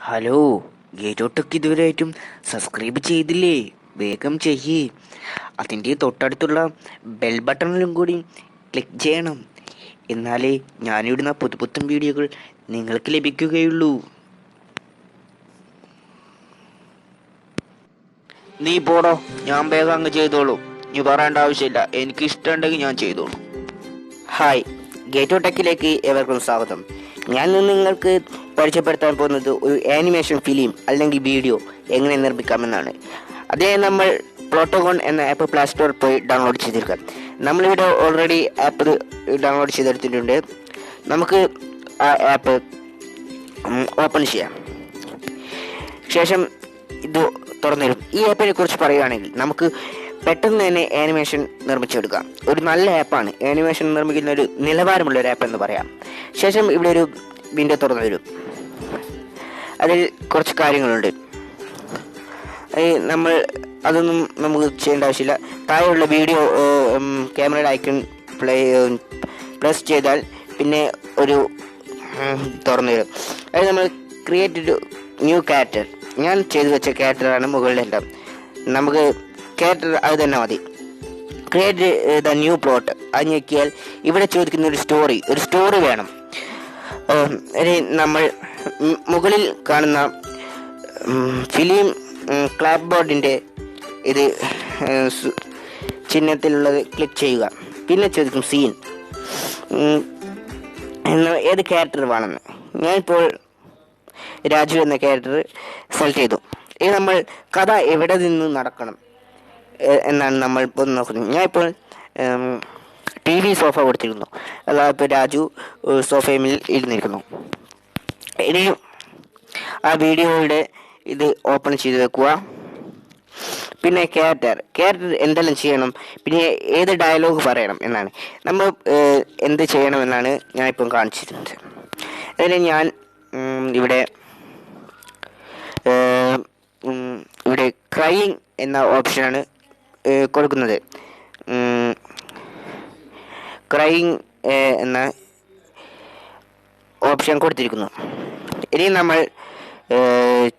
Hello, ഗേറ്റോട്ടൊക്കെ ഇതുവരെയായിട്ടും subscribe ചെയ്തില്ലേ? വേഗം ചെയ്യേ. അതിൻ്റെ തൊട്ടടുത്തുള്ള ബെൽ ബട്ടണിലും കൂടി ക്ലിക്ക് ചെയ്യണം. എന്നാലേ ഞാനിടുന്ന പുതുപുത്തൻ വീഡിയോകൾ നിങ്ങൾക്ക് ലഭിക്കുകയുള്ളൂ. നീ പോടോ, ഞാൻ വേഗം അങ്ങ് ചെയ്തോളൂ. നീ പറയേണ്ട ആവശ്യമില്ല, എനിക്ക് ഇഷ്ടമുണ്ടെങ്കിൽ ഞാൻ ചെയ്തോളൂ. ഹായ്, ഗേറ്റോ ടെക്കിലേക്ക് ഏവർക്കും സ്വാഗതം. ഞാൻ നിങ്ങൾക്ക് പരിചയപ്പെടുത്താൻ പോകുന്നത് ഒരു ആനിമേഷൻ ഫിലിം അല്ലെങ്കിൽ വീഡിയോ എങ്ങനെ നിർമ്മിക്കാമെന്നാണ്. അതേ നമ്മൾ പ്രോട്ടോകോൺ എന്ന ആപ്പ് പ്ലേ സ്റ്റോറിൽ പോയി ഡൗൺലോഡ് ചെയ്തെടുക്കാം. നമ്മളിവിടെ ഓൾറെഡി ആപ്പ് ഡൗൺലോഡ് ചെയ്തെടുത്തിട്ടുണ്ട്. നമുക്ക് ആ ആപ്പ് ഓപ്പൺ ചെയ്യാം. ശേഷം ഇത് തുറന്നിരും. ഈ ആപ്പിനെ കുറിച്ച് പറയുകയാണെങ്കിൽ നമുക്ക് പെട്ടെന്ന് തന്നെ ആനിമേഷൻ നിർമ്മിച്ചെടുക്കാം. ഒരു നല്ല ആപ്പാണ്. ആനിമേഷൻ നിർമ്മിക്കുന്ന ഒരു നിലവാരമുള്ള ഒരു ആപ്പ് എന്ന് പറയാം. ശേഷം ഇവിടെ ഒരു വിൻഡോ തുറന്നു വരും. അതിൽ കുറച്ച് കാര്യങ്ങളുണ്ട്. നമ്മൾ അതൊന്നും നമുക്ക് ചെയ്യേണ്ട ആവശ്യമില്ല. താഴെയുള്ള വീഡിയോ ക്യാമറയുടെ ഐക്കൺ പ്രസ് ചെയ്താൽ പിന്നെ ഒരു തുറന്നു വരും. അത് നമ്മൾ ക്രിയേറ്റ് ന്യൂ ക്യാരക്ടർ. ഞാൻ ചെയ്തു വെച്ച ക്യാരക്ടറാണ് മുകളിലെല്ലാം. നമുക്ക് ക്യാരക്ടർ അത് തന്നെ മതി. ക്രിയേറ്റ് ദ ന്യൂ പ്ലോട്ട് അത് ഞെക്കിയാൽ ഇവിടെ ചോദിക്കുന്ന ഒരു സ്റ്റോറി വേണം. നമ്മൾ മുകളിൽ കാണുന്ന ഫിലിം ക്ലാപ്പ് ബോർഡിൻ്റെ ഇത് ചിഹ്നത്തിലുള്ളത് ക്ലിക്ക് ചെയ്യുക. പിന്നെ ചോദിക്കും സീൻ, ഏത് ക്യാരക്ടർ വേണമെന്ന്. ഞാനിപ്പോൾ രാജു എന്ന ക്യാരക്ടർ സെലക്ട് ചെയ്തു. ഇനി നമ്മൾ കഥ എവിടെ നിന്ന് നടക്കണം എന്നാണ് നമ്മൾ ഇപ്പോൾ നോക്കുന്നത്. ഞാനിപ്പോൾ TV സോഫ കൊടുത്തിരുന്നു. അതായത് ഇപ്പോൾ രാജു സോഫയിൽ ഇരുന്നിരിക്കുന്നു. ഇനി ആ വീഡിയോയുടെ ഇത് ഓപ്പൺ ചെയ്ത് വെക്കുക. പിന്നെ ക്യാരക്ടർ എന്തെല്ലാം ചെയ്യണം, പിന്നെ ഏത് ഡയലോഗ് പറയണം എന്നാണ്. നമ്മൾ എന്ത് ചെയ്യണമെന്നാണ് ഞാനിപ്പം കാണിച്ചിരുന്നത്. അതിന് ഞാൻ ഇവിടെ ക്രൈയിങ് എന്ന ഓപ്ഷനാണ് കൊടുക്കുന്നത്. ക്രൈയിങ് എന്ന ഓപ്ഷൻ കൊടുത്തിരിക്കുന്നു. ഇനി നമ്മൾ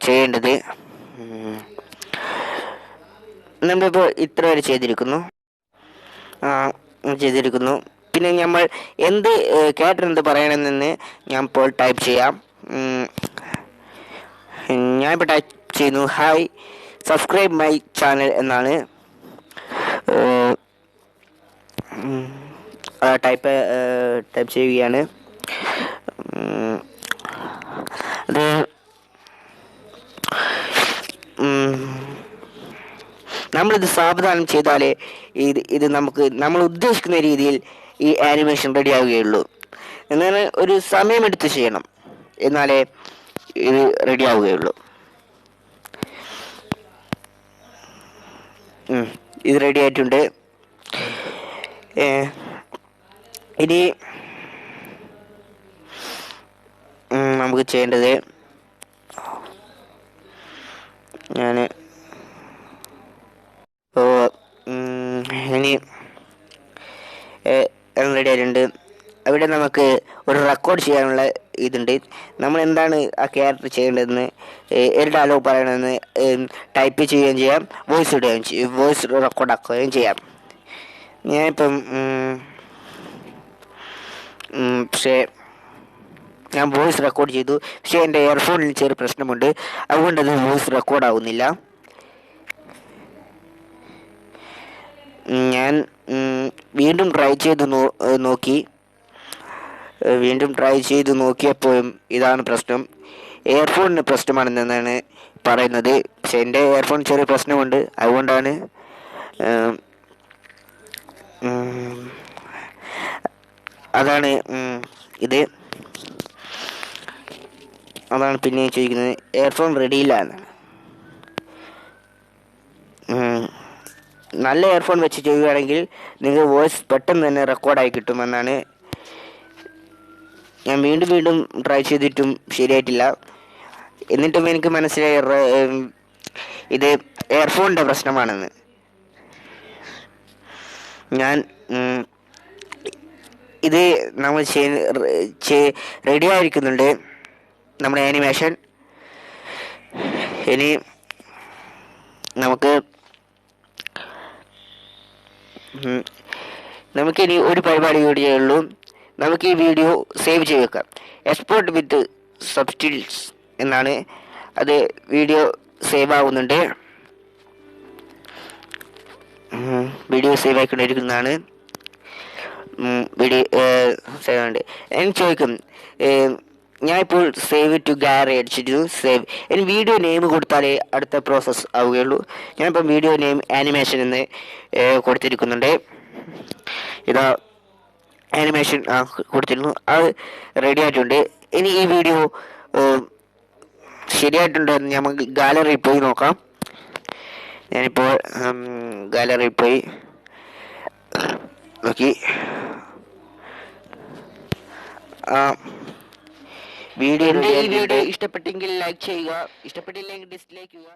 ചെയ്യേണ്ടത്, നമ്മളിപ്പോൾ ഇത്ര വരെ ചെയ്തിരിക്കുന്നു. പിന്നെ നമ്മൾ ക്യാരക്ടർ എന്ത് പറയണമെന്ന് ഞാൻ ഇപ്പോൾ ടൈപ്പ് ചെയ്യാം. ഞാനിപ്പോൾ ടൈപ്പ് ചെയ്യുന്നു, ഹായ് സബ്സ്ക്രൈബ് മൈ ചാനൽ എന്നാണ് ടൈപ്പ് ചെയ്യുകയാണ്. അത് നമ്മളിത് സാവധാനം ചെയ്താലേ ഇത് നമ്മൾ ഉദ്ദേശിക്കുന്ന രീതിയിൽ ഈ ആനിമേഷൻ റെഡി ആവുകയുള്ളൂ. എന്നാൽ ഒരു സമയമെടുത്ത് ചെയ്യണം, എന്നാലേ ഇത് റെഡി ആവുകയുള്ളൂ. ഇത് റെഡി ആയിട്ടുണ്ട്. ഇനി നമുക്ക് ചെയ്യേണ്ടത്, ഇനി റെഡി ആയിട്ടുണ്ട്. അവിടെ നമുക്ക് ഒരു റെക്കോർഡ് ചെയ്യാനുള്ള ഇതുണ്ട്. നമ്മൾ എന്താണ് ആ ക്യാരക്ടർ ചെയ്യേണ്ടതെന്ന്, ഒരു ഡയലോഗ് പറയണമെന്ന് ടൈപ്പ് ചെയ്യുകയും ചെയ്യാം, വോയിസ് റെക്കോർഡ് ആക്കുകയും ചെയ്യാം. ഞാനിപ്പം ഞാൻ വോയിസ് റെക്കോർഡ് ചെയ്തു. പക്ഷേ എൻ്റെ ഇയർഫോണിൽ ചെറിയ പ്രശ്നമുണ്ട്, അതുകൊണ്ടത് വോയിസ് റെക്കോർഡ് ആവുന്നില്ല. ഞാൻ വീണ്ടും ട്രൈ ചെയ്ത് നോക്കിയപ്പോഴും ഇതാണ് പ്രശ്നം. ഇയർഫോണിന് പ്രശ്നമാണെന്നാണ് പറയുന്നത്. പക്ഷെ എൻ്റെ ഇയർഫോൺ ചെറിയ പ്രശ്നമുണ്ട്, അതുകൊണ്ടാണ് അതാണ് പിന്നെ ചോദിക്കുന്നത്. ഇയർഫോൺ റെഡിയില്ല എന്നാണ്. നല്ല ഇയർഫോൺ വെച്ച് ചെയ്യുകയാണെങ്കിൽ നിങ്ങൾക്ക് വോയിസ് പെട്ടെന്ന് തന്നെ റെക്കോർഡായി കിട്ടുമെന്നാണ്. ഞാൻ വീണ്ടും ട്രൈ ചെയ്തിട്ടും ശരിയായിട്ടില്ല. എന്നിട്ടും എനിക്ക് മനസ്സിലായി ഇത് ഇയർഫോണിൻ്റെ പ്രശ്നമാണെന്ന്. ഞാൻ ഇത് നമ്മൾ റെഡി ആയിരിക്കുന്നുണ്ട് നമ്മുടെ ആനിമേഷൻ. ഇനി നമുക്കിനി ഒരു പരിപാടി കൂടിയേ ഉള്ളൂ. നമുക്ക് ഈ വീഡിയോ സേവ് ചെയ്ത് വെക്കാം. എക്സ്പോർട്ട് വിത്ത് സബ്സ്റ്റിറ്റ്യൂട്ട്സ് എന്നാണ് അത്. വീഡിയോ സേവ് ആവുന്നുണ്ട്. വീഡിയോ സേവ് ആയിക്കൊണ്ടിരിക്കുന്നതാണ്. വീഡിയോ സേവ് ഉണ്ട്. എനിക്ക് ചോദിക്കും, ഞാനിപ്പോൾ സേവ് ടു ഗാലറി അടിച്ചിട്ട് സേവ്. ഇനി വീഡിയോ നെയിം കൊടുത്താലേ അടുത്ത പ്രോസസ്സ് ആവുകയുള്ളൂ. ഞാനിപ്പോൾ വീഡിയോ നെയിം ആനിമേഷൻ എന്ന് കൊടുത്തിരിക്കുന്നുണ്ട്. ഇതാ ആനിമേഷൻ കൊടുത്തിരുന്നു, അത് റെഡി ആയിട്ടുണ്ട്. ഇനി ഈ വീഡിയോ ശരിയായിട്ടുണ്ടെന്ന് നമുക്ക് ഗാലറിയിൽ പോയി നോക്കാം. ഞാനിപ്പോൾ ഗാലറിയിൽ പോയി നോക്കി. വീഡിയോ ഇഷ്ടപ്പെട്ടെങ്കിൽ ലൈക്ക് ചെയ്യുക, ഇഷ്ടപ്പെട്ടില്ലെങ്കിൽ ഡിസ്ലൈക്ക് ചെയ്യുക.